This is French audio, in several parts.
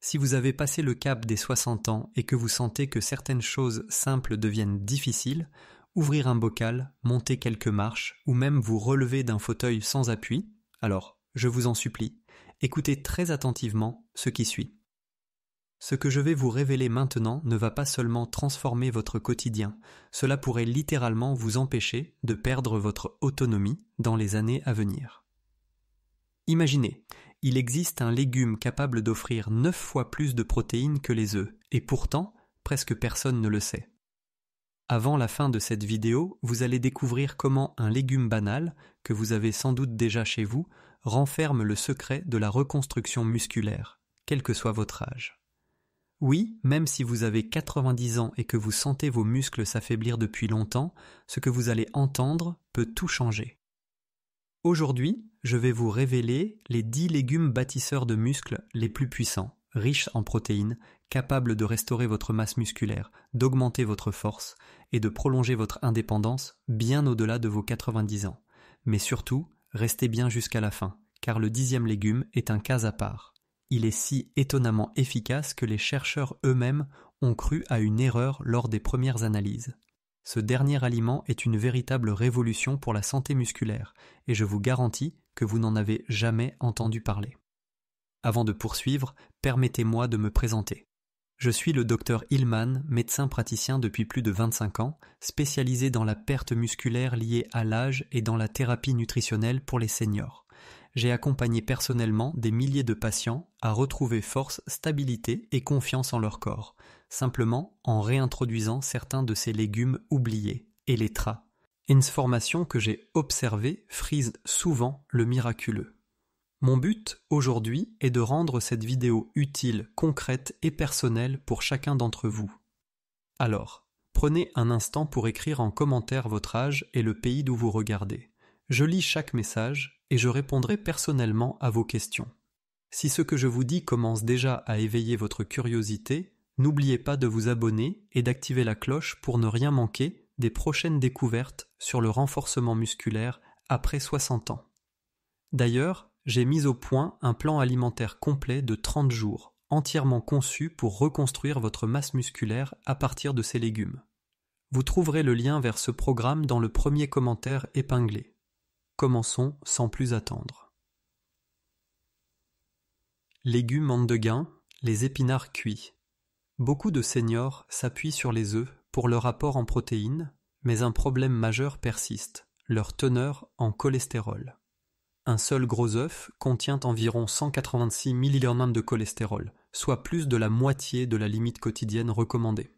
Si vous avez passé le cap des 60 ans et que vous sentez que certaines choses simples deviennent difficiles, ouvrir un bocal, monter quelques marches ou même vous relever d'un fauteuil sans appui, alors, je vous en supplie, écoutez très attentivement ce qui suit. Ce que je vais vous révéler maintenant ne va pas seulement transformer votre quotidien, cela pourrait littéralement vous empêcher de perdre votre autonomie dans les années à venir. Imaginez, il existe un légume capable d'offrir 9 fois plus de protéines que les œufs, et pourtant, presque personne ne le sait. Avant la fin de cette vidéo, vous allez découvrir comment un légume banal, que vous avez sans doute déjà chez vous, renferme le secret de la reconstruction musculaire, quel que soit votre âge. Oui, même si vous avez 90 ans et que vous sentez vos muscles s'affaiblir depuis longtemps, ce que vous allez entendre peut tout changer. Aujourd'hui, je vais vous révéler les 10 légumes bâtisseurs de muscles les plus puissants, riches en protéines, capables de restaurer votre masse musculaire, d'augmenter votre force et de prolonger votre indépendance bien au-delà de vos 90 ans. Mais surtout, restez bien jusqu'à la fin, car le 10e légume est un cas à part. Il est si étonnamment efficace que les chercheurs eux-mêmes ont cru à une erreur lors des premières analyses. Ce dernier aliment est une véritable révolution pour la santé musculaire, et je vous garantis que vous n'en avez jamais entendu parler. Avant de poursuivre, permettez-moi de me présenter. Je suis le Dr Hillman, médecin praticien depuis plus de 25 ans, spécialisé dans la perte musculaire liée à l'âge et dans la thérapie nutritionnelle pour les seniors. J'ai accompagné personnellement des milliers de patients à retrouver force, stabilité et confiance en leur corps, simplement en réintroduisant certains de ces légumes oubliés, et les tras. Une formation que j'ai observée frise souvent le miraculeux. Mon but aujourd'hui est de rendre cette vidéo utile, concrète et personnelle pour chacun d'entre vous. Alors, prenez un instant pour écrire en commentaire votre âge et le pays d'où vous regardez. Je lis chaque message et je répondrai personnellement à vos questions. Si ce que je vous dis commence déjà à éveiller votre curiosité, n'oubliez pas de vous abonner et d'activer la cloche pour ne rien manquer des prochaines découvertes sur le renforcement musculaire après 60 ans. D'ailleurs, j'ai mis au point un plan alimentaire complet de 30 jours, entièrement conçu pour reconstruire votre masse musculaire à partir de ces légumes. Vous trouverez le lien vers ce programme dans le premier commentaire épinglé. Commençons sans plus attendre. Légumes endeguin, les épinards cuits. Beaucoup de seniors s'appuient sur les œufs pour leur apport en protéines, mais un problème majeur persiste, leur teneur en cholestérol. Un seul gros œuf contient environ 186 mg de cholestérol, soit plus de la moitié de la limite quotidienne recommandée.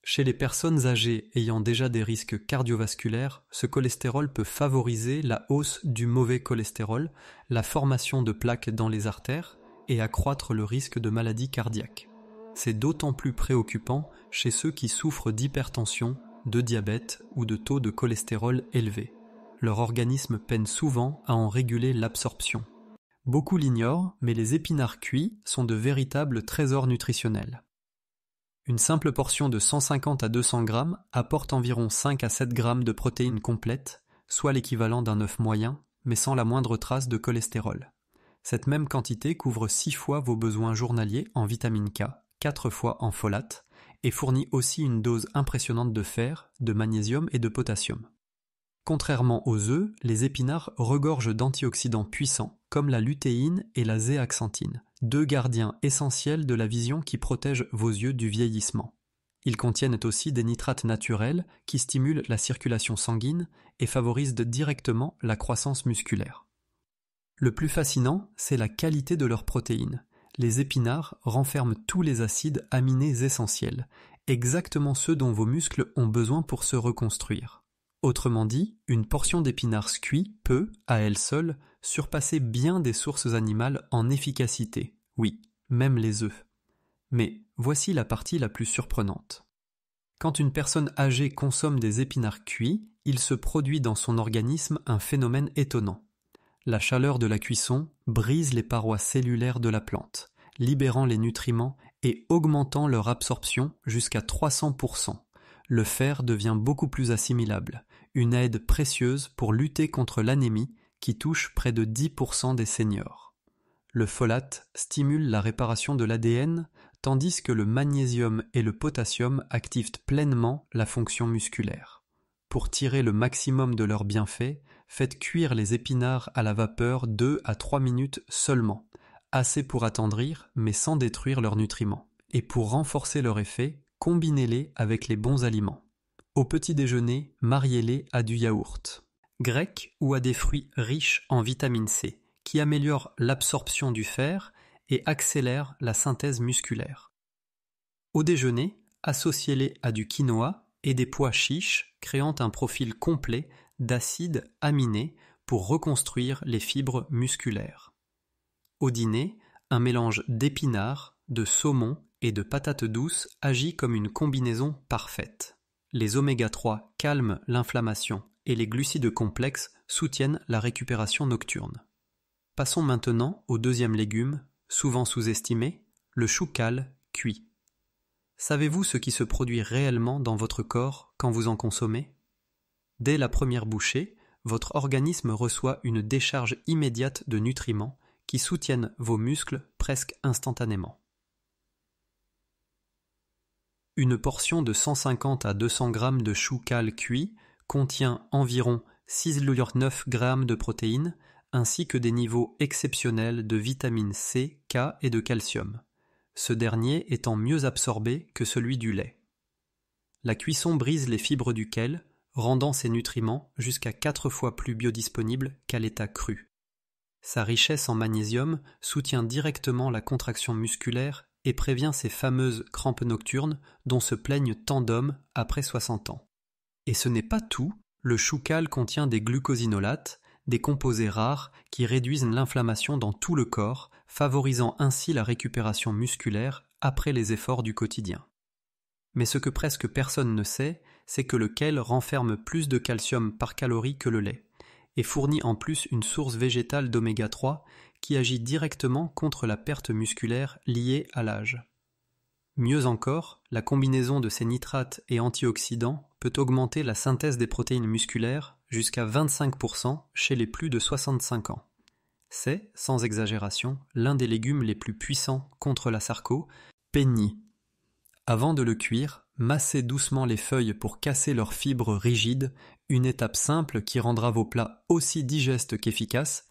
Chez les personnes âgées ayant déjà des risques cardiovasculaires, ce cholestérol peut favoriser la hausse du mauvais cholestérol, la formation de plaques dans les artères et accroître le risque de maladies cardiaques. C'est d'autant plus préoccupant chez ceux qui souffrent d'hypertension, de diabète ou de taux de cholestérol élevés. Leur organisme peine souvent à en réguler l'absorption. Beaucoup l'ignorent, mais les épinards cuits sont de véritables trésors nutritionnels. Une simple portion de 150 à 200 grammes apporte environ 5 à 7 grammes de protéines complètes, soit l'équivalent d'un œuf moyen, mais sans la moindre trace de cholestérol. Cette même quantité couvre 6 fois vos besoins journaliers en vitamine K, 4 fois en folate, et fournit aussi une dose impressionnante de fer, de magnésium et de potassium. Contrairement aux œufs, les épinards regorgent d'antioxydants puissants, comme la lutéine et la zéaxanthine, deux gardiens essentiels de la vision qui protègent vos yeux du vieillissement. Ils contiennent aussi des nitrates naturels qui stimulent la circulation sanguine et favorisent directement la croissance musculaire. Le plus fascinant, c'est la qualité de leurs protéines. Les épinards renferment tous les acides aminés essentiels, exactement ceux dont vos muscles ont besoin pour se reconstruire. Autrement dit, une portion d'épinards cuits peut, à elle seule, surpasser bien des sources animales en efficacité, oui, même les œufs. Mais voici la partie la plus surprenante. Quand une personne âgée consomme des épinards cuits, il se produit dans son organisme un phénomène étonnant. La chaleur de la cuisson brise les parois cellulaires de la plante, libérant les nutriments et augmentant leur absorption jusqu'à 300%. Le fer devient beaucoup plus assimilable, une aide précieuse pour lutter contre l'anémie qui touche près de 10% des seniors. Le folate stimule la réparation de l'ADN, tandis que le magnésium et le potassium activent pleinement la fonction musculaire. Pour tirer le maximum de leurs bienfaits, faites cuire les épinards à la vapeur 2 à 3 minutes seulement, assez pour attendrir mais sans détruire leurs nutriments. Et pour renforcer leur effet, combinez-les avec les bons aliments. Au petit déjeuner, mariez-les à du yaourt grec ou à des fruits riches en vitamine C, qui améliorent l'absorption du fer et accélèrent la synthèse musculaire. Au déjeuner, associez-les à du quinoa et des pois chiches, créant un profil complet d'acides aminés pour reconstruire les fibres musculaires. Au dîner, un mélange d'épinards, de saumon et de patates douces agit comme une combinaison parfaite. Les oméga 3 calment l'inflammation et les glucides complexes soutiennent la récupération nocturne. Passons maintenant au deuxième légume, souvent sous-estimé, le chou cal cuit. Savez-vous ce qui se produit réellement dans votre corps quand vous en consommez ? Dès la première bouchée, votre organisme reçoit une décharge immédiate de nutriments qui soutiennent vos muscles presque instantanément. Une portion de 150 à 200 g de chou cal cuit contient environ 6,9 g de protéines ainsi que des niveaux exceptionnels de vitamines C, K et de calcium, ce dernier étant mieux absorbé que celui du lait. La cuisson brise les fibres du kale, rendant ces nutriments jusqu'à 4 fois plus biodisponibles qu'à l'état cru. Sa richesse en magnésium soutient directement la contraction musculaire et prévient ces fameuses crampes nocturnes dont se plaignent tant d'hommes après 60 ans. Et ce n'est pas tout, le chou cal contient des glucosinolates, des composés rares qui réduisent l'inflammation dans tout le corps, favorisant ainsi la récupération musculaire après les efforts du quotidien. Mais ce que presque personne ne sait, c'est que le kale renferme plus de calcium par calorie que le lait, et fournit en plus une source végétale d'oméga 3 qui agit directement contre la perte musculaire liée à l'âge. Mieux encore, la combinaison de ces nitrates et antioxydants peut augmenter la synthèse des protéines musculaires jusqu'à 25% chez les plus de 65 ans. C'est, sans exagération, l'un des légumes les plus puissants contre la sarco, penny. Avant de le cuire, massez doucement les feuilles pour casser leurs fibres rigides, une étape simple qui rendra vos plats aussi digestes qu'efficaces.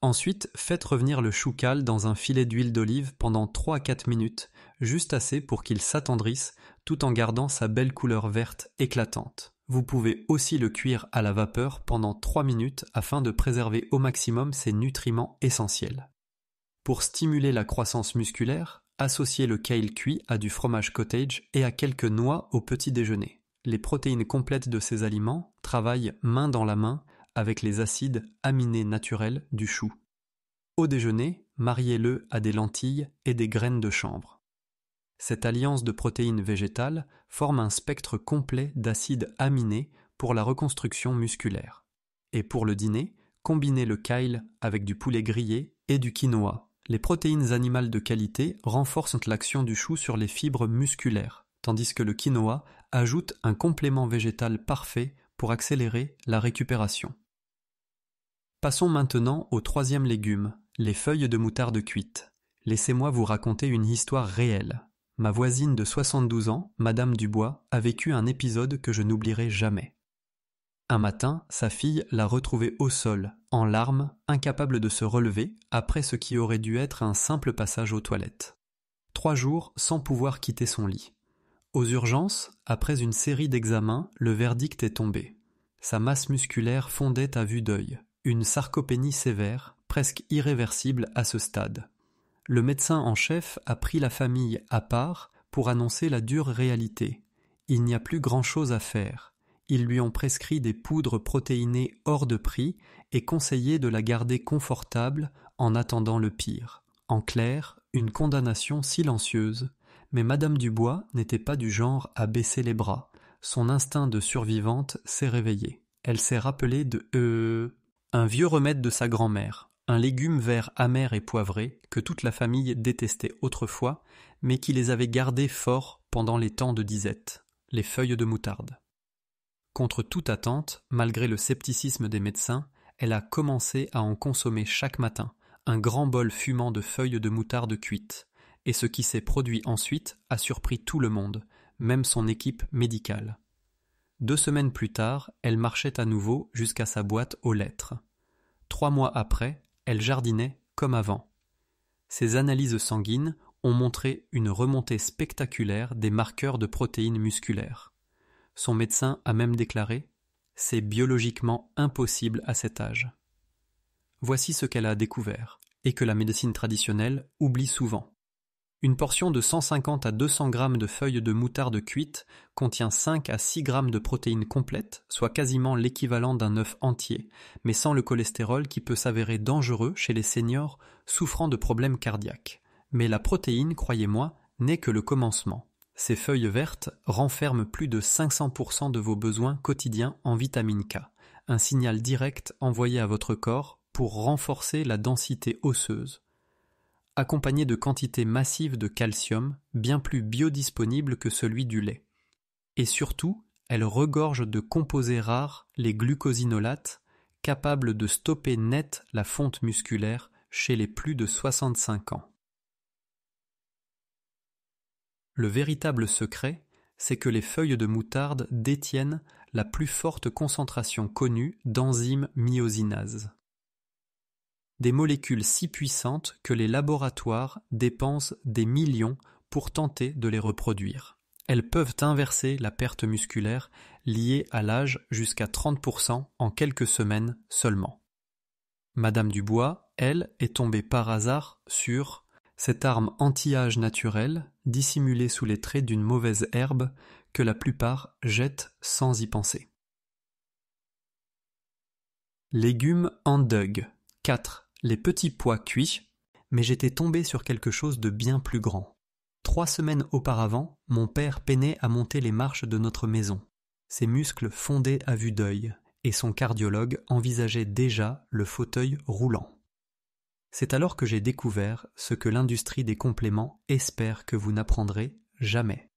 Ensuite, faites revenir le chou cal dans un filet d'huile d'olive pendant 3 à 4 minutes, juste assez pour qu'il s'attendrisse tout en gardant sa belle couleur verte éclatante. Vous pouvez aussi le cuire à la vapeur pendant 3 minutes afin de préserver au maximum ses nutriments essentiels. Pour stimuler la croissance musculaire, associez le kale cuit à du fromage cottage et à quelques noix au petit déjeuner. Les protéines complètes de ces aliments travaillent main dans la main avec les acides aminés naturels du chou. Au déjeuner, mariez-le à des lentilles et des graines de chanvre. Cette alliance de protéines végétales forme un spectre complet d'acides aminés pour la reconstruction musculaire. Et pour le dîner, combinez le kale avec du poulet grillé et du quinoa. Les protéines animales de qualité renforcent l'action du chou sur les fibres musculaires, tandis que le quinoa ajoute un complément végétal parfait pour accélérer la récupération. Passons maintenant au troisième légume, les feuilles de moutarde cuites. Laissez-moi vous raconter une histoire réelle. Ma voisine de 72 ans, Madame Dubois, a vécu un épisode que je n'oublierai jamais. Un matin, sa fille l'a retrouvée au sol, en larmes, incapable de se relever, après ce qui aurait dû être un simple passage aux toilettes. 3 jours sans pouvoir quitter son lit. Aux urgences, après une série d'examens, le verdict est tombé. Sa masse musculaire fondait à vue d'œil. Une sarcopénie sévère, presque irréversible à ce stade. Le médecin en chef a pris la famille à part pour annoncer la dure réalité. Il n'y a plus grand-chose à faire. Ils lui ont prescrit des poudres protéinées hors de prix et conseillé de la garder confortable en attendant le pire. En clair, une condamnation silencieuse. Mais Madame Dubois n'était pas du genre à baisser les bras. Son instinct de survivante s'est réveillé. Elle s'est rappelée de un vieux remède de sa grand-mère, un légume vert amer et poivré que toute la famille détestait autrefois, mais qui les avait gardés forts pendant les temps de disette, les feuilles de moutarde. Contre toute attente, malgré le scepticisme des médecins, elle a commencé à en consommer chaque matin, un grand bol fumant de feuilles de moutarde cuites, et ce qui s'est produit ensuite a surpris tout le monde, même son équipe médicale. 2 semaines plus tard, elle marchait à nouveau jusqu'à sa boîte aux lettres. 3 mois après, elle jardinait comme avant. Ses analyses sanguines ont montré une remontée spectaculaire des marqueurs de protéines musculaires. Son médecin a même déclaré « C'est biologiquement impossible à cet âge ». Voici ce qu'elle a découvert, et que la médecine traditionnelle oublie souvent. Une portion de 150 à 200 grammes de feuilles de moutarde cuites contient 5 à 6 grammes de protéines complètes, soit quasiment l'équivalent d'un œuf entier, mais sans le cholestérol qui peut s'avérer dangereux chez les seniors souffrant de problèmes cardiaques. Mais la protéine, croyez-moi, n'est que le commencement. Ces feuilles vertes renferment plus de 500% de vos besoins quotidiens en vitamine K, un signal direct envoyé à votre corps pour renforcer la densité osseuse, accompagné de quantités massives de calcium, bien plus biodisponibles que celui du lait. Et surtout, elle regorge de composés rares, les glucosinolates, capables de stopper net la fonte musculaire chez les plus de 65 ans. Le véritable secret, c'est que les feuilles de moutarde détiennent la plus forte concentration connue d'enzymes myosinases. Des molécules si puissantes que les laboratoires dépensent des millions pour tenter de les reproduire. Elles peuvent inverser la perte musculaire liée à l'âge jusqu'à 30% en quelques semaines seulement. Madame Dubois, elle, est tombée par hasard sur cette arme anti-âge naturelle dissimulée sous les traits d'une mauvaise herbe que la plupart jettent sans y penser. Légumes en deuil. 4. Les petits pois cuits, mais j'étais tombé sur quelque chose de bien plus grand. 3 semaines auparavant, mon père peinait à monter les marches de notre maison. Ses muscles fondaient à vue d'œil, et son cardiologue envisageait déjà le fauteuil roulant. C'est alors que j'ai découvert ce que l'industrie des compléments espère que vous n'apprendrez jamais.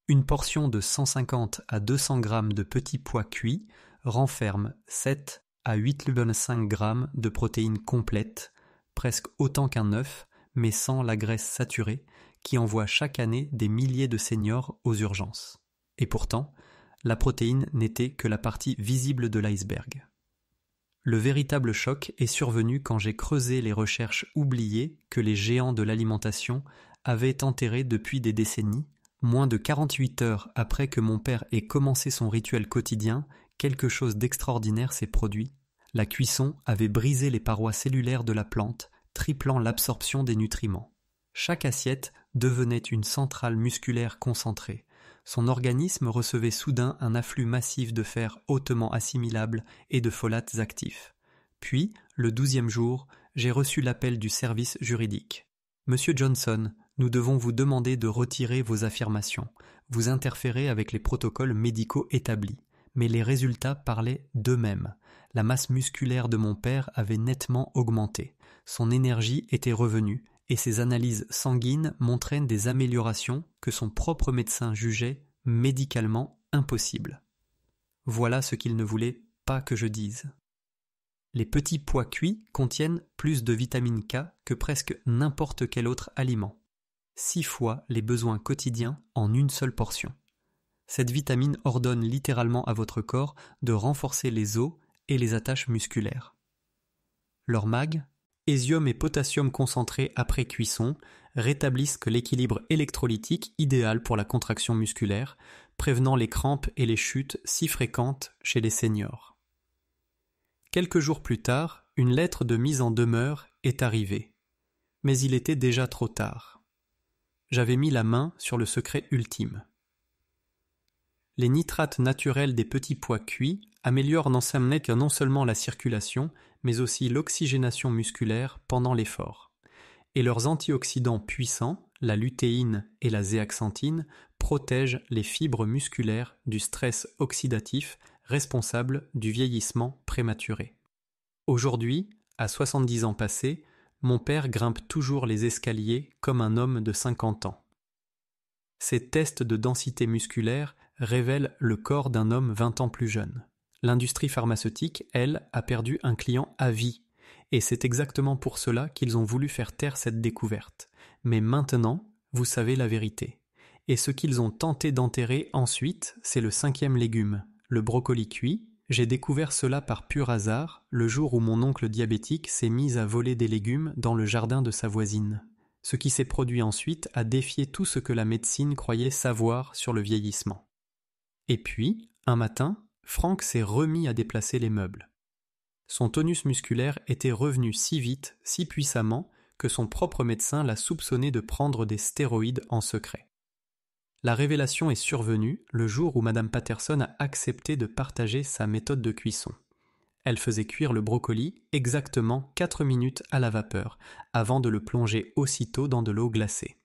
Une portion de 150 à 200 grammes de petits pois cuits renferme 7 à 8,5 grammes de protéines complètes, presque autant qu'un œuf, mais sans la graisse saturée, qui envoie chaque année des milliers de seniors aux urgences. Et pourtant, la protéine n'était que la partie visible de l'iceberg. Le véritable choc est survenu quand j'ai creusé les recherches oubliées que les géants de l'alimentation avaient enterrées depuis des décennies. Moins de 48 heures après que mon père ait commencé son rituel quotidien, quelque chose d'extraordinaire s'est produit. La cuisson avait brisé les parois cellulaires de la plante, triplant l'absorption des nutriments. Chaque assiette devenait une centrale musculaire concentrée. Son organisme recevait soudain un afflux massif de fer hautement assimilable et de folates actifs. Puis, le 12e jour, j'ai reçu l'appel du service juridique. « Monsieur Johnson, nous devons vous demander de retirer vos affirmations. Vous interférez avec les protocoles médicaux établis. » Mais les résultats parlaient d'eux-mêmes. La masse musculaire de mon père avait nettement augmenté. Son énergie était revenue, et ses analyses sanguines montraient des améliorations que son propre médecin jugeait médicalement impossibles. Voilà ce qu'il ne voulait pas que je dise. Les petits pois cuits contiennent plus de vitamine K que presque n'importe quel autre aliment. 6 fois les besoins quotidiens en une seule portion. Cette vitamine ordonne littéralement à votre corps de renforcer les os et les attaches musculaires. Leur mag, hésium et potassium concentrés après cuisson, rétablissent l'équilibre électrolytique idéal pour la contraction musculaire, prévenant les crampes et les chutes si fréquentes chez les seniors. Quelques jours plus tard, une lettre de mise en demeure est arrivée. Mais il était déjà trop tard. J'avais mis la main sur le secret ultime. Les nitrates naturels des petits pois cuits améliorent non seulement la circulation, mais aussi l'oxygénation musculaire pendant l'effort. Et leurs antioxydants puissants, la lutéine et la zéaxanthine, protègent les fibres musculaires du stress oxydatif responsable du vieillissement prématuré. Aujourd'hui, à 70 ans passés, mon père grimpe toujours les escaliers comme un homme de 50 ans. Ces tests de densité musculaire révèlent le corps d'un homme 20 ans plus jeune. L'industrie pharmaceutique, elle, a perdu un client à vie, Et c'est exactement pour cela qu'ils ont voulu faire taire cette découverte. Mais maintenant, vous savez la vérité. Et ce qu'ils ont tenté d'enterrer ensuite, c'est le 5e légume, le brocoli cuit. J'ai découvert cela par pur hasard, le jour où mon oncle diabétique s'est mis à voler des légumes dans le jardin de sa voisine. Ce qui s'est produit ensuite a défié tout ce que la médecine croyait savoir sur le vieillissement. Et puis, un matin, Frank s'est remis à déplacer les meubles. Son tonus musculaire était revenu si vite, si puissamment, que son propre médecin l'a soupçonné de prendre des stéroïdes en secret. La révélation est survenue le jour où Madame Patterson a accepté de partager sa méthode de cuisson. Elle faisait cuire le brocoli exactement 4 minutes à la vapeur, avant de le plonger aussitôt dans de l'eau glacée.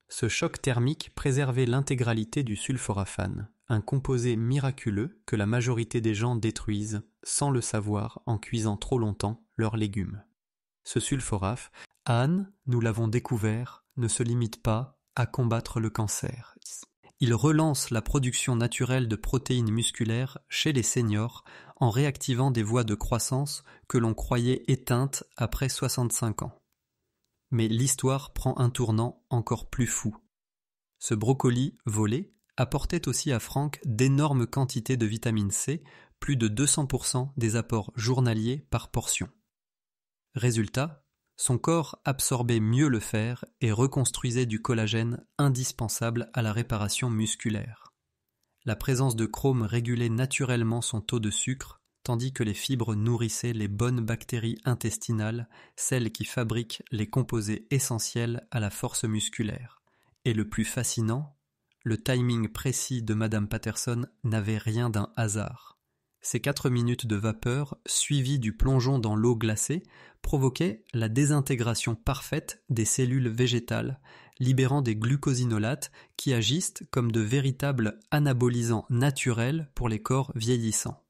Ce choc thermique préservait l'intégralité du sulforaphane, un composé miraculeux que la majorité des gens détruisent, sans le savoir, en cuisant trop longtemps leurs légumes. Ce sulforaphe, Anne, nous l'avons découvert, ne se limite pas à combattre le cancer. Il relance la production naturelle de protéines musculaires chez les seniors en réactivant des voies de croissance que l'on croyait éteintes après 65 ans. Mais l'histoire prend un tournant encore plus fou. Ce brocoli volé apportait aussi à Frank d'énormes quantités de vitamine C, plus de 200% des apports journaliers par portion. Résultat, son corps absorbait mieux le fer et reconstruisait du collagène indispensable à la réparation musculaire. La présence de chrome régulait naturellement son taux de sucre, tandis que les fibres nourrissaient les bonnes bactéries intestinales, celles qui fabriquent les composés essentiels à la force musculaire. Et le plus fascinant, le timing précis de Madame Patterson n'avait rien d'un hasard. Ces 4 minutes de vapeur, suivies du plongeon dans l'eau glacée, provoquaient la désintégration parfaite des cellules végétales, libérant des glucosinolates qui agissent comme de véritables anabolisants naturels pour les corps vieillissants.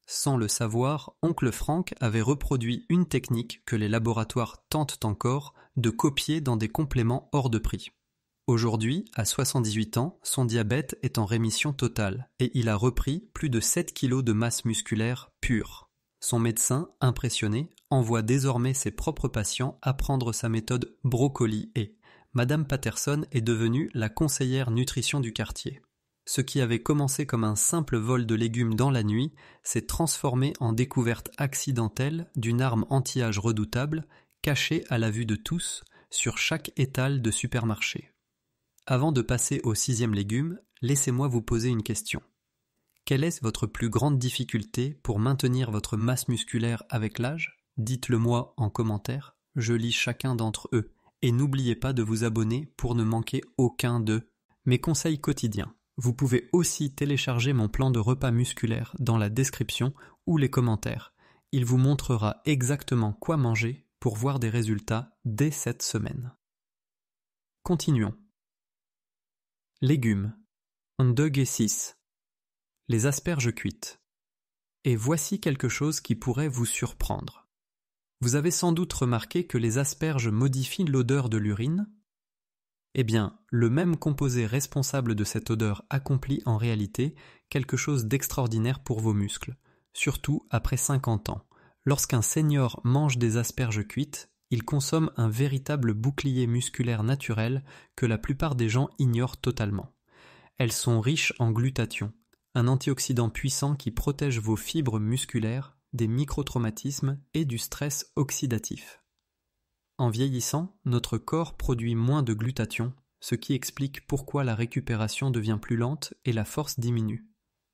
Sans le savoir, oncle Frank avait reproduit une technique que les laboratoires tentent encore de copier dans des compléments hors de prix. Aujourd'hui, à 78 ans, son diabète est en rémission totale et il a repris plus de 7 kg de masse musculaire pure. Son médecin, impressionné, envoie désormais ses propres patients apprendre sa méthode brocoli et Madame Patterson est devenue la conseillère nutrition du quartier. Ce qui avait commencé comme un simple vol de légumes dans la nuit s'est transformé en découverte accidentelle d'une arme anti-âge redoutable, cachée à la vue de tous, sur chaque étal de supermarché. Avant de passer au 6e légume, laissez-moi vous poser une question. Quelle est votre plus grande difficulté pour maintenir votre masse musculaire avec l'âge? Dites-le moi en commentaire, je lis chacun d'entre eux. Et n'oubliez pas de vous abonner pour ne manquer aucun de mes conseils quotidiens. Vous pouvez aussi télécharger mon plan de repas musculaire dans la description ou les commentaires. Il vous montrera exactement quoi manger pour voir des résultats dès cette semaine. Continuons. Légumes. Ondöge 6. Les asperges cuites. Et voici quelque chose qui pourrait vous surprendre. Vous avez sans doute remarqué que les asperges modifient l'odeur de l'urine. Eh bien, le même composé responsable de cette odeur accomplit en réalité quelque chose d'extraordinaire pour vos muscles, surtout après 50 ans. Lorsqu'un senior mange des asperges cuites, il consomme un véritable bouclier musculaire naturel que la plupart des gens ignorent totalement. Elles sont riches en glutathion, un antioxydant puissant qui protège vos fibres musculaires des microtraumatismes et du stress oxydatif. En vieillissant, notre corps produit moins de glutathion, ce qui explique pourquoi la récupération devient plus lente et la force diminue.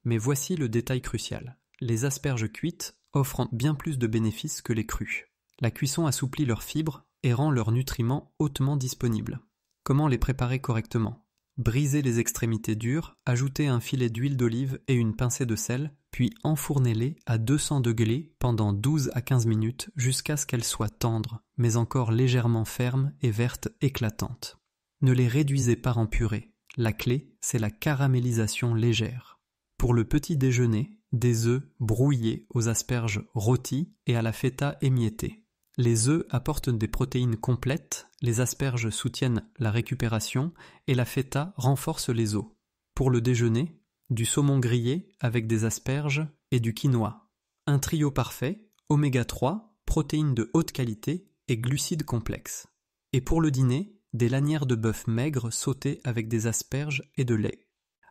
Mais voici le détail crucial. Les asperges cuites offrent bien plus de bénéfices que les crues. La cuisson assouplit leurs fibres et rend leurs nutriments hautement disponibles. Comment les préparer correctement? Brisez les extrémités dures, ajoutez un filet d'huile d'olive et une pincée de sel, puis enfournez-les à 200 degrés pendant 12 à 15 minutes jusqu'à ce qu'elles soient tendres, mais encore légèrement fermes et vertes éclatantes. Ne les réduisez pas en purée. La clé, c'est la caramélisation légère. Pour le petit déjeuner, des œufs brouillés aux asperges rôties et à la feta émiettée. Les œufs apportent des protéines complètes, les asperges soutiennent la récupération et la feta renforce les os. Pour le déjeuner, du saumon grillé avec des asperges et du quinoa. Un trio parfait, oméga 3, protéines de haute qualité et glucides complexes. Et pour le dîner, des lanières de bœuf maigres sautées avec des asperges et de lait.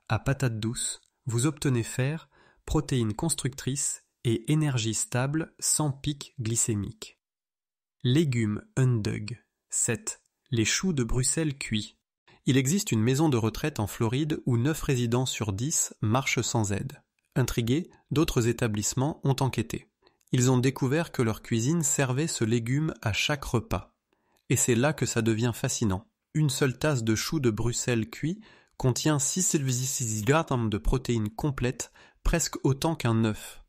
À patates douces, vous obtenez fer, protéines constructrices et énergie stable sans pic glycémique. Légumes Undug. 7. Les choux de Bruxelles cuits. Il existe une maison de retraite en Floride où 9 résidents sur 10 marchent sans aide. Intrigués, d'autres établissements ont enquêté. Ils ont découvert que leur cuisine servait ce légume à chaque repas. Et c'est là que ça devient fascinant. Une seule tasse de choux de Bruxelles cuits contient 6,6 grammes de protéines complètes, presque autant qu'un œuf.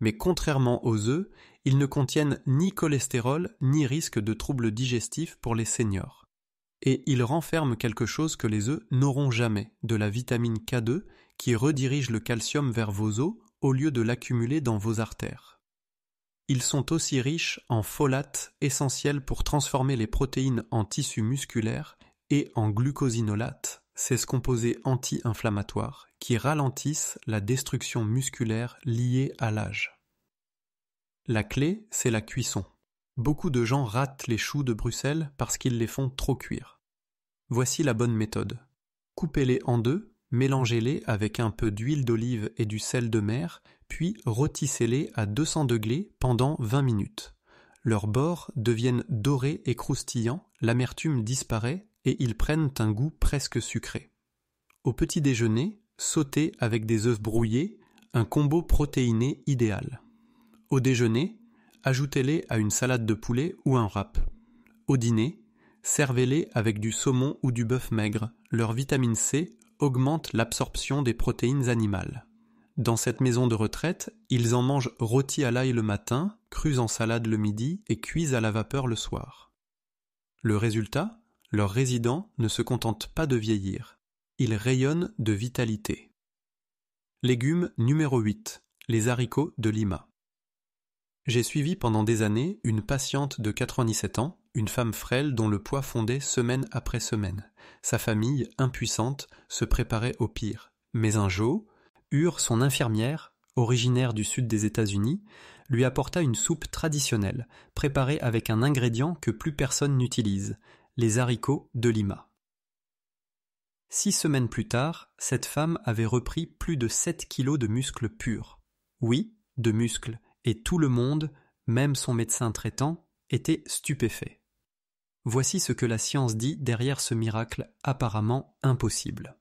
Mais contrairement aux œufs, ils ne contiennent ni cholestérol ni risque de troubles digestifs pour les seniors. Et ils renferment quelque chose que les œufs n'auront jamais, de la vitamine K2 qui redirige le calcium vers vos os au lieu de l'accumuler dans vos artères. Ils sont aussi riches en folates essentiels pour transformer les protéines en tissus musculaires et en glucosinolates, ces composés anti-inflammatoires qui ralentissent la destruction musculaire liée à l'âge. La clé, c'est la cuisson. Beaucoup de gens ratent les choux de Bruxelles parce qu'ils les font trop cuire. Voici la bonne méthode. Coupez-les en deux, mélangez-les avec un peu d'huile d'olive et du sel de mer, puis rôtissez-les à 200 degrés pendant 20 minutes. Leurs bords deviennent dorés et croustillants, l'amertume disparaît et ils prennent un goût presque sucré. Au petit déjeuner, sautez avec des œufs brouillés, un combo protéiné idéal. Au déjeuner, ajoutez-les à une salade de poulet ou un wrap. Au dîner, servez-les avec du saumon ou du bœuf maigre. Leur vitamine C augmente l'absorption des protéines animales. Dans cette maison de retraite, ils en mangent rôtis à l'ail le matin, crus en salade le midi et cuits à la vapeur le soir. Le résultat, leurs résidents ne se contentent pas de vieillir. Ils rayonnent de vitalité. Légume numéro 8. Les haricots de Lima. J'ai suivi pendant des années une patiente de 97 ans, une femme frêle dont le poids fondait semaine après semaine. Sa famille, impuissante, se préparait au pire. Mais un jour, Ur, son infirmière, originaire du sud des États-Unis, lui apporta une soupe traditionnelle, préparée avec un ingrédient que plus personne n'utilise, les haricots de Lima. 6 semaines plus tard, cette femme avait repris plus de 7 kilos de muscles purs. Oui, de muscles, et tout le monde, même son médecin traitant, était stupéfait. Voici ce que la science dit derrière ce miracle apparemment impossible.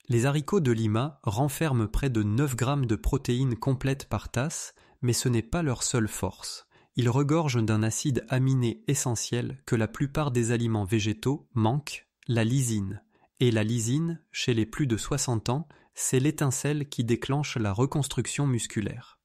Les haricots de Lima renferment près de 9 grammes de protéines complètes par tasse, mais ce n'est pas leur seule force. Ils regorgent d'un acide aminé essentiel que la plupart des aliments végétaux manquent, la lysine. Et la lysine, chez les plus de 60 ans, c'est l'étincelle qui déclenche la reconstruction musculaire.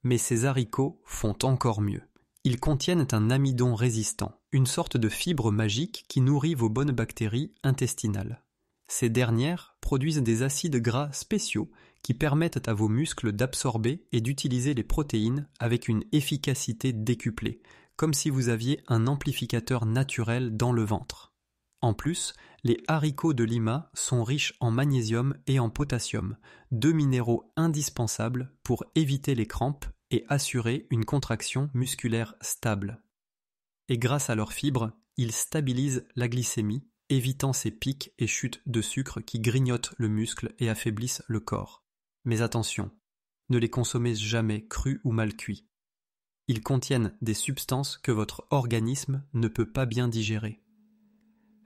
Mais ces haricots font encore mieux. Ils contiennent un amidon résistant, une sorte de fibre magique qui nourrit vos bonnes bactéries intestinales. Ces dernières produisent des acides gras spéciaux qui permettent à vos muscles d'absorber et d'utiliser les protéines avec une efficacité décuplée, comme si vous aviez un amplificateur naturel dans le ventre. En plus, les haricots de Lima sont riches en magnésium et en potassium, 2 minéraux indispensables pour éviter les crampes et assurer une contraction musculaire stable. Et grâce à leurs fibres, ils stabilisent la glycémie, évitant ces pics et chutes de sucre qui grignotent le muscle et affaiblissent le corps. Mais attention, ne les consommez jamais crus ou mal cuits. Ils contiennent des substances que votre organisme ne peut pas bien digérer.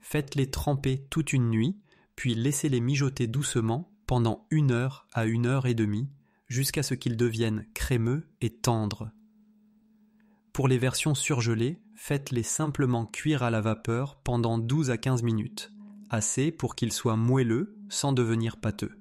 Faites-les tremper toute une nuit, puis laissez-les mijoter doucement pendant 1 heure à 1 heure et demie, jusqu'à ce qu'ils deviennent crémeux et tendres. Pour les versions surgelées, faites-les simplement cuire à la vapeur pendant 12 à 15 minutes, assez pour qu'ils soient moelleux sans devenir pâteux.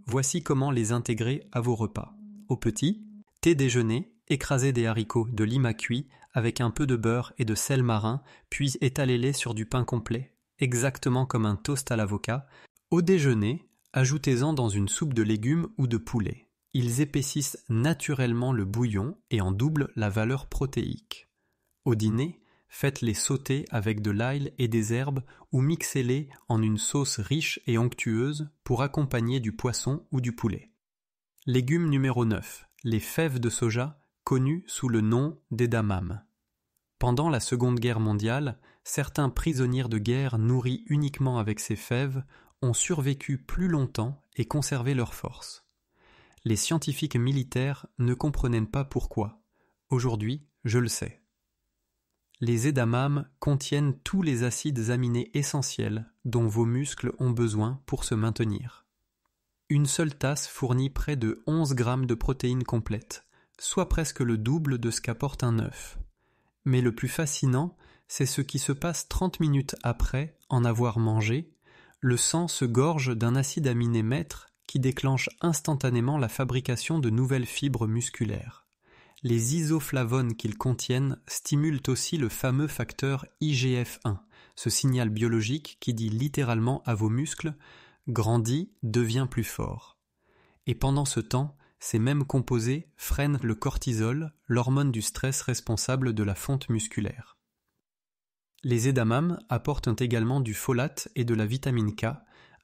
Voici comment les intégrer à vos repas. Au petit, thé déjeuner, écrasez des haricots de Lima cuits avec un peu de beurre et de sel marin, puis étalez-les sur du pain complet, exactement comme un toast à l'avocat. Au déjeuner, ajoutez-en dans une soupe de légumes ou de poulet. Ils épaississent naturellement le bouillon et en doublent la valeur protéique. Au dîner, faites-les sauter avec de l'ail et des herbes ou mixez-les en une sauce riche et onctueuse pour accompagner du poisson ou du poulet. Légume numéro 9. Les fèves de soja connu sous le nom d'édamame. Pendant la Seconde Guerre mondiale, certains prisonniers de guerre nourris uniquement avec ces fèves ont survécu plus longtemps et conservé leur force. Les scientifiques militaires ne comprenaient pas pourquoi. Aujourd'hui, je le sais. Les édamames contiennent tous les acides aminés essentiels dont vos muscles ont besoin pour se maintenir. Une seule tasse fournit près de 11 grammes de protéines complètes, soit presque le double de ce qu'apporte un œuf. Mais le plus fascinant, c'est ce qui se passe 30 minutes après en avoir mangé. Le sang se gorge d'un acide aminé maître qui déclenche instantanément la fabrication de nouvelles fibres musculaires. Les isoflavones qu'ils contiennent stimulent aussi le fameux facteur IGF-1, ce signal biologique qui dit littéralement à vos muscles « grandis, deviens plus fort ». Et pendant ce temps, ces mêmes composés freinent le cortisol, l'hormone du stress responsable de la fonte musculaire. Les édamames apportent également du folate et de la vitamine K,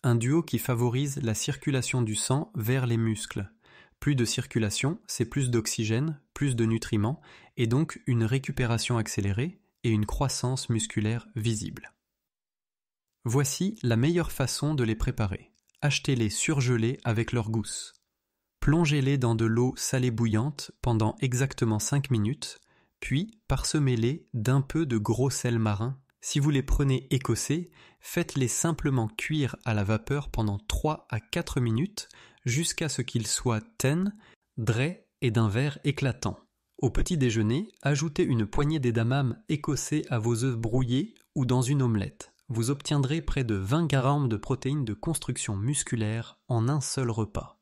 un duo qui favorise la circulation du sang vers les muscles. Plus de circulation, c'est plus d'oxygène, plus de nutriments, et donc une récupération accélérée et une croissance musculaire visible. Voici la meilleure façon de les préparer. Achetez-les surgelés avec leur gousse. Plongez-les dans de l'eau salée bouillante pendant exactement 5 minutes, puis parsemez-les d'un peu de gros sel marin. Si vous les prenez écossais, faites-les simplement cuire à la vapeur pendant 3 à 4 minutes jusqu'à ce qu'ils soient tendres, drais et d'un vert éclatant. Au petit déjeuner, ajoutez une poignée d'édamame écossais à vos œufs brouillés ou dans une omelette. Vous obtiendrez près de 20 grammes de protéines de construction musculaire en un seul repas.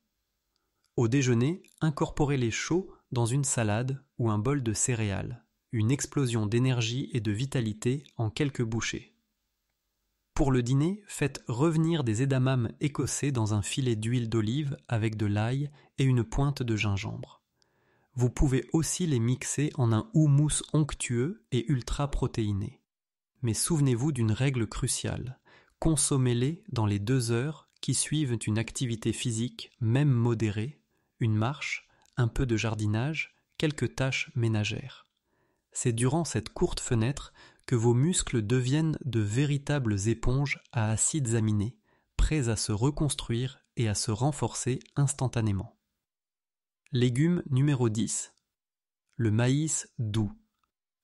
Au déjeuner, incorporez-les chauds dans une salade ou un bol de céréales. Une explosion d'énergie et de vitalité en quelques bouchées. Pour le dîner, faites revenir des édamames écossais dans un filet d'huile d'olive avec de l'ail et une pointe de gingembre. Vous pouvez aussi les mixer en un houmous onctueux et ultra protéiné. Mais souvenez-vous d'une règle cruciale, consommez-les dans les 2 heures qui suivent une activité physique, même modérée, une marche, un peu de jardinage, quelques tâches ménagères. C'est durant cette courte fenêtre que vos muscles deviennent de véritables éponges à acides aminés, prêts à se reconstruire et à se renforcer instantanément. Légume numéro 10. Le maïs doux.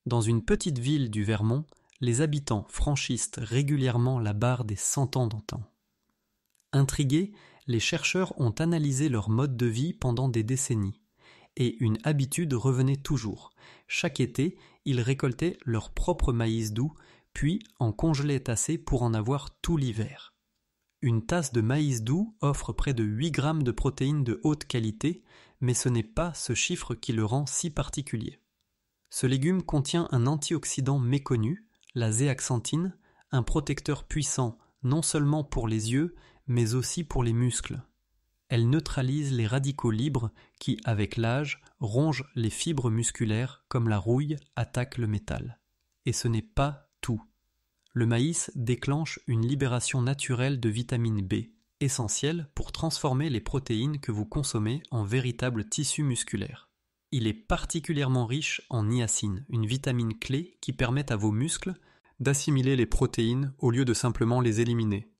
Dans une petite ville du Vermont, les habitants franchissent régulièrement la barre des 100 ans d'antan. Intrigués, les chercheurs ont analysé leur mode de vie pendant des décennies. Et une habitude revenait toujours. Chaque été, ils récoltaient leur propre maïs doux, puis en congelaient assez pour en avoir tout l'hiver. Une tasse de maïs doux offre près de 8 grammes de protéines de haute qualité, mais ce n'est pas ce chiffre qui le rend si particulier. Ce légume contient un antioxydant méconnu, la zéaxanthine, un protecteur puissant non seulement pour les yeux, mais aussi pour les muscles. Elle neutralise les radicaux libres qui, avec l'âge, rongent les fibres musculaires comme la rouille attaque le métal. Et ce n'est pas tout. Le maïs déclenche une libération naturelle de vitamine B, essentielle pour transformer les protéines que vous consommez en véritables tissus musculaires. Il est particulièrement riche en niacine, une vitamine clé qui permet à vos muscles d'assimiler les protéines au lieu de simplement les éliminer.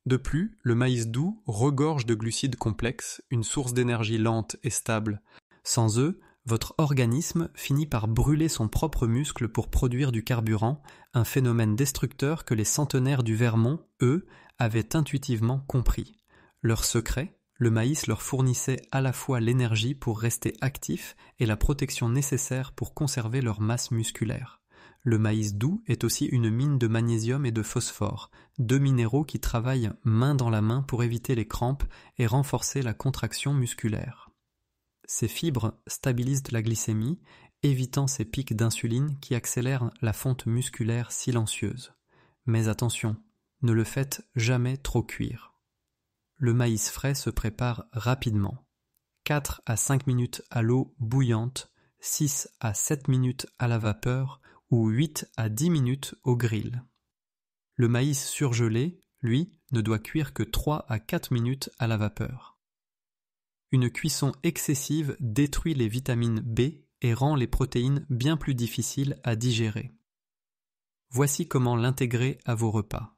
De plus, le maïs doux regorge de glucides complexes, une source d'énergie lente et stable. Sans eux, votre organisme finit par brûler son propre muscle pour produire du carburant, un phénomène destructeur que les centenaires du Vermont, eux, avaient intuitivement compris. Leur secret, le maïs leur fournissait à la fois l'énergie pour rester actifs et la protection nécessaire pour conserver leur masse musculaire. Le maïs doux est aussi une mine de magnésium et de phosphore, 2 minéraux qui travaillent main dans la main pour éviter les crampes et renforcer la contraction musculaire. Ces fibres stabilisent la glycémie, évitant ces pics d'insuline qui accélèrent la fonte musculaire silencieuse. Mais attention, ne le faites jamais trop cuire. Le maïs frais se prépare rapidement. 4 à 5 minutes à l'eau bouillante, 6 à 7 minutes à la vapeur, ou 8 à 10 minutes au grill. Le maïs surgelé, lui, ne doit cuire que 3 à 4 minutes à la vapeur. Une cuisson excessive détruit les vitamines B et rend les protéines bien plus difficiles à digérer. Voici comment l'intégrer à vos repas.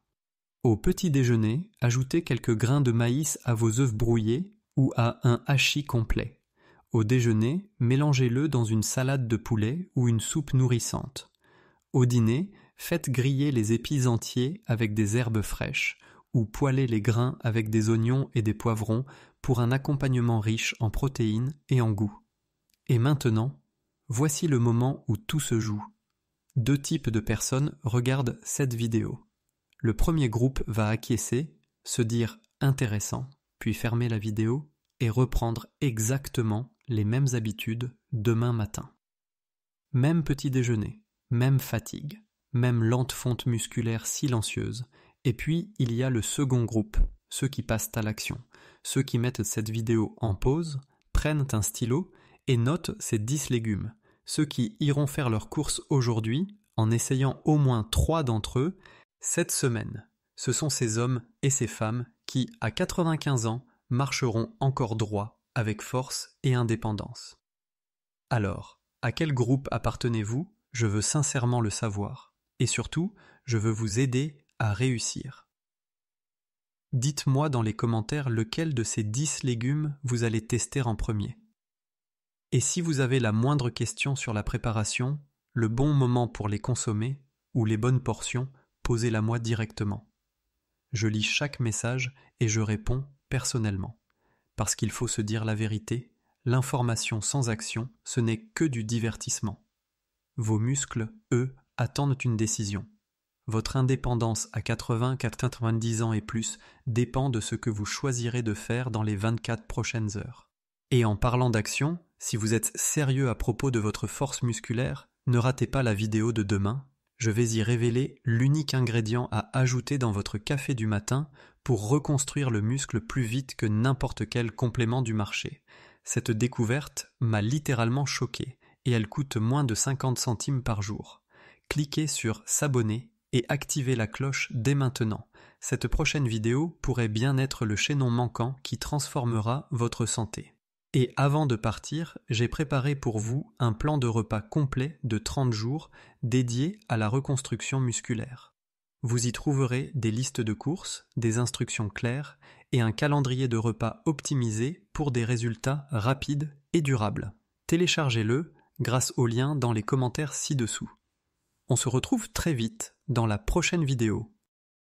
Au petit déjeuner, ajoutez quelques grains de maïs à vos œufs brouillés ou à un hachis complet. Au déjeuner, mélangez-le dans une salade de poulet ou une soupe nourrissante. Au dîner, faites griller les épis entiers avec des herbes fraîches ou poêlez les grains avec des oignons et des poivrons pour un accompagnement riche en protéines et en goût. Et maintenant, voici le moment où tout se joue. 2 types de personnes regardent cette vidéo. Le premier groupe va acquiescer, se dire intéressant, puis fermer la vidéo et reprendre exactement les mêmes habitudes demain matin. Même petit déjeuner, même fatigue, même lente fonte musculaire silencieuse, et puis il y a le second groupe, ceux qui passent à l'action, ceux qui mettent cette vidéo en pause, prennent un stylo et notent ces 10 légumes, ceux qui iront faire leurs courses aujourd'hui en essayant au moins 3 d'entre eux cette semaine. Ce sont ces hommes et ces femmes qui, à 95 ans, marcheront encore droit, avec force et indépendance. Alors, à quel groupe appartenez-vous ? Je veux sincèrement le savoir. Et surtout, je veux vous aider à réussir. Dites-moi dans les commentaires lequel de ces 10 légumes vous allez tester en premier. Et si vous avez la moindre question sur la préparation, le bon moment pour les consommer, ou les bonnes portions, posez-la moi directement. Je lis chaque message et je réponds personnellement. Parce qu'il faut se dire la vérité, l'information sans action, ce n'est que du divertissement. Vos muscles, eux, attendent une décision. Votre indépendance à 80, 90 ans et plus dépend de ce que vous choisirez de faire dans les 24 prochaines heures. Et en parlant d'action, si vous êtes sérieux à propos de votre force musculaire, ne ratez pas la vidéo de demain. Je vais y révéler l'unique ingrédient à ajouter dans votre café du matin pour reconstruire le muscle plus vite que n'importe quel complément du marché. Cette découverte m'a littéralement choqué et elle coûte moins de 50 centimes par jour. Cliquez sur s'abonner et activez la cloche dès maintenant. Cette prochaine vidéo pourrait bien être le chaînon manquant qui transformera votre santé. Et avant de partir, j'ai préparé pour vous un plan de repas complet de 30 jours dédié à la reconstruction musculaire. Vous y trouverez des listes de courses, des instructions claires et un calendrier de repas optimisé pour des résultats rapides et durables. Téléchargez-le grâce au lien dans les commentaires ci-dessous. On se retrouve très vite dans la prochaine vidéo.